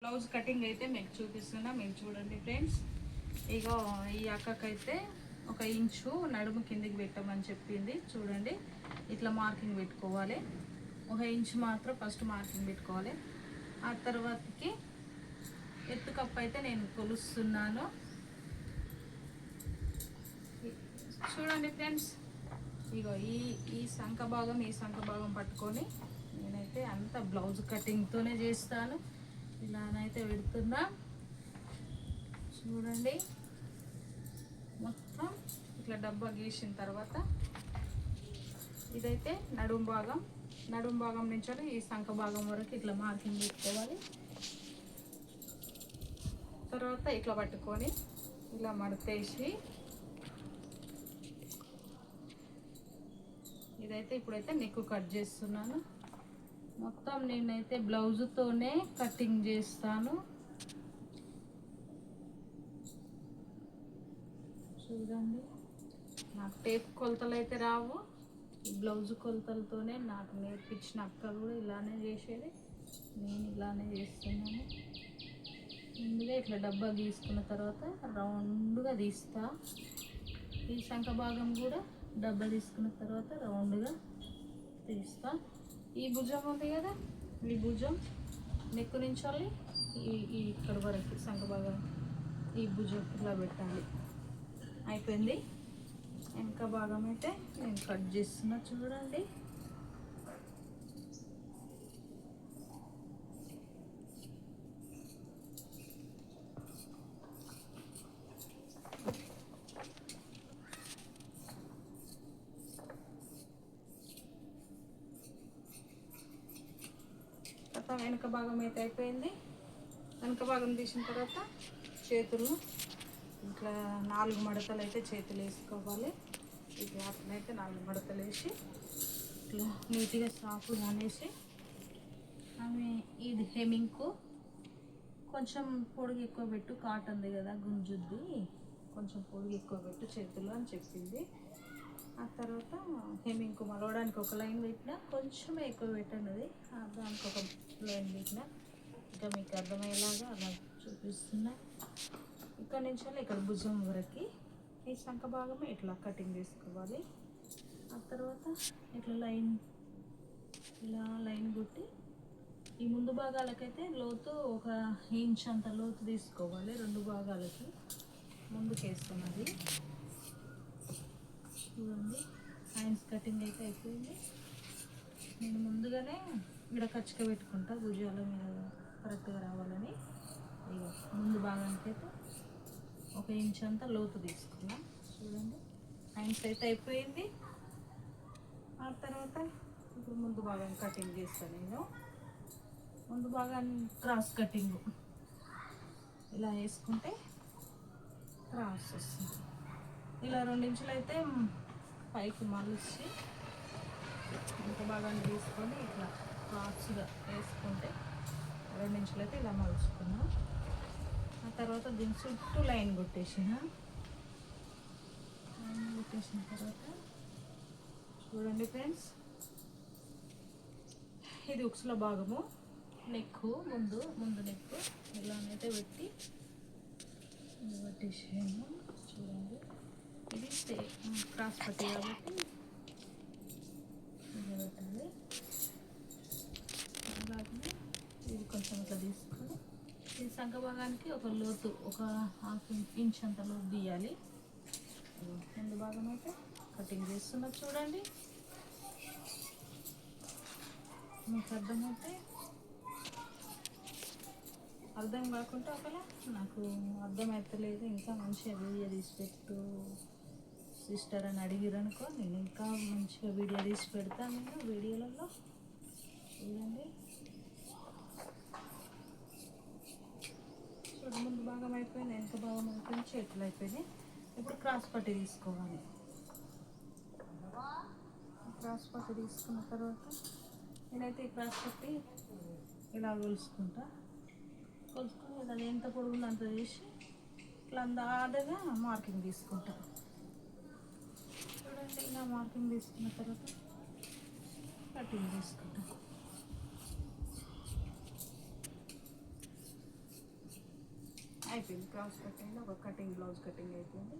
Blouse cutting అయితే మీకు చూపిస్తున్నా, మీరు చూడండి ఫ్రెండ్స్. ఇగో ఈ అక్కకైతే 1 ఇంచు నడుము కిందికి పెట్టమని చెప్పింది. చూడండి ఇట్లా మార్కింగ్ పెట్టుకోవాలి. 1 ఇంచు మాత్రం ఫస్ట్ మార్కింగ్ పెట్టుకోవాలి. ఆ తర్వాతకి ఎత్తు కప్పు అయితే నేను కొలుస్తున్నాను. చూడండి ఫ్రెండ్స్, ఇగో ఈ సంఖ భాగం పట్టుకొని నేనైతే అంత బ్లౌజ్ కటింగ్తోనే చేస్తాను. ఇలానైతే పెడుతున్నా. చూడండి మొత్తం ఇట్లా డబ్బా గీసిన తర్వాత ఇదైతే నడుము భాగం నుంచి ఈ సంఖ భాగం వరకు ఇట్లా మార్కింగ్ పెట్టుకోవాలి. తర్వాత ఇట్లా పట్టుకొని ఇలా మడతేసి ఇదైతే ఇప్పుడైతే నెక్ కట్ చేస్తున్నాను. మొత్తం నేనైతే బ్లౌజుతోనే కటింగ్ చేస్తాను. చూడండి, నాకు టేప్ కొలతలు అయితే రావు. ఈ బ్లౌజ్ కొలతలతోనే నాకు నేర్పించిన అక్క కూడా ఇలానే చేసేది. నేను ఇలానే చేస్తున్నాను. ముందుగా ఇట్లా డబ్బా గీసుకున్న తర్వాత రౌండ్గా తీస్తా. ఈ సంఖ భాగం కూడా డబ్బా తీసుకున్న తర్వాత రౌండ్గా తీస్తా. ఈ భుజం ఉంది కదా, ఈ భుజం నెక్ నుంచి ఈ ఇక్కడ వరకు సంఖ భాగం ఈ భుజం ఇలా పెట్టాలి. అయిపోయింది. వెనక భాగం అయితే నేను కట్ చేస్తున్నా. చూడండి, వెనక భాగం అయితే అయిపోయింది. వెనక భాగం తీసిన తర్వాత చేతులు ఇట్లా 4 మడతలు అయితే చేతులు వేసుకోవాలి. ఈ క్లాత్ని అయితే 4 మడతలు వేసి ఇట్లా నీట్గా సాఫ్గా అనేసి ఆమె ఇది హెమింగ్కు కొంచెం పొడుగు ఎక్కువ పెట్టు, కాటన్ది కదా గుంజుద్ది, కొంచెం పొడుగు ఎక్కువ పెట్టు చేతులు అని చెప్పింది. ఆ తర్వాత హెమింగ్కు మలవడానికి 1 లైన్ పెట్టినా, కొంచెం ఎక్కువ పెట్టినది దానికి 1 లైన్ పెట్టినా. ఇంకా మీకు అర్థమయ్యేలాగా అలా చూపిస్తున్నా. ఇక్కడ నుంచి ఇక్కడ భుజం వరకు ఈ సంఖ భాగమే ఇట్లా కటింగ్ చేసుకోవాలి. ఆ తర్వాత ఇట్లా ఇలా లైన్ కొట్టి ఈ ముందు భాగాలకైతే లోతు 1 ఇంచ్ అంత లోతు తీసుకోవాలి. 2 భాగాలకి ముందుకేస్తున్నది. చూడండి, హ్యాండ్స్ కటింగ్ అయితే అయిపోయింది. నేను ముందుగానే ఇక్కడ కచ్చిక పెట్టుకుంటా భుజాల మీద కరెక్ట్గా రావాలని. ముందు భాగానికి అయితే 1 ఇంచ్ అంతా లోతు తీసుకున్నా. చూడండి, హ్యాండ్స్ అయితే అయిపోయింది. ఆ తర్వాత ఇప్పుడు ముందు భాగం కటింగ్ చేస్తాను. నేను ముందు భాగాన్ని క్రాస్ కటింగ్ ఇలా వేసుకుంటే క్రాస్ వస్తుంది. ఇలా 2 ఇంచులు అయితే పైకి మలిచి ఇంత భాగాన్ని తీసుకొని ఇట్లా క్రాస్గా వేసుకుంటే 2 ఇంచులు అయితే ఇలా మలుచుకున్నా. ఆ తర్వాత దీని చుట్టూ లైన్ కొట్టేసిన తర్వాత చూడండి ఫ్రెండ్స్, ఇది ఉక్సుల భాగము. నెక్ ముందు నెక్ ఇలానైతే పెట్టి పట్టేసాను. చూడండి, ఇది క్రాస్ పట్టి కాబట్టి ఇలా పెట్టాలి. అలాగే ఇది కొంచెం ఇట్లా తీసుకొని ఈ సంఖ భాగానికి 1/2 ఇంచ్ అంత లోతు తీయాలి. ముందు భాగం అయితే కటింగ్ చేస్తున్నా. చూడండి, మీకు అర్థమైతే అర్థం కాకుండా ఒకవేళ నాకు అర్థమవుతలేదు, ఇంకా మంచిగా వీడియో తీసి పెట్టు సిస్టర్ అని అడిగిరనుకో, నేను ఇంకా మంచిగా వీడియో తీసి పెడతాను. నేను వీడియోలలో చూడండి. ముందు భాగం అయిపోయింది, వెనక భాగం అయిపోయింది, చేతులు అయిపోయినాయి. ఇప్పుడు క్రాస్ పట్టి తీసుకోవాలి. క్రాస్ పట్టి తీసుకున్న తర్వాత నేనైతే ఈ క్రాస్ పట్టి ఇలా కొలుసుకొని ఇలా ఎంత పొడుగుందో అంత చేసి ఇట్లా అందాదగా మార్కింగ్ తీసుకుంటా. చూడండి, ఇలా మార్కింగ్ తీసుకున్న తర్వాత కటింగ్ తీసుకుంటా. అయిపోయింది. క్రాస్ కట్ అయింది, ఒక కటింగ్ బ్లౌజ్ కటింగ్ అయిపోయింది.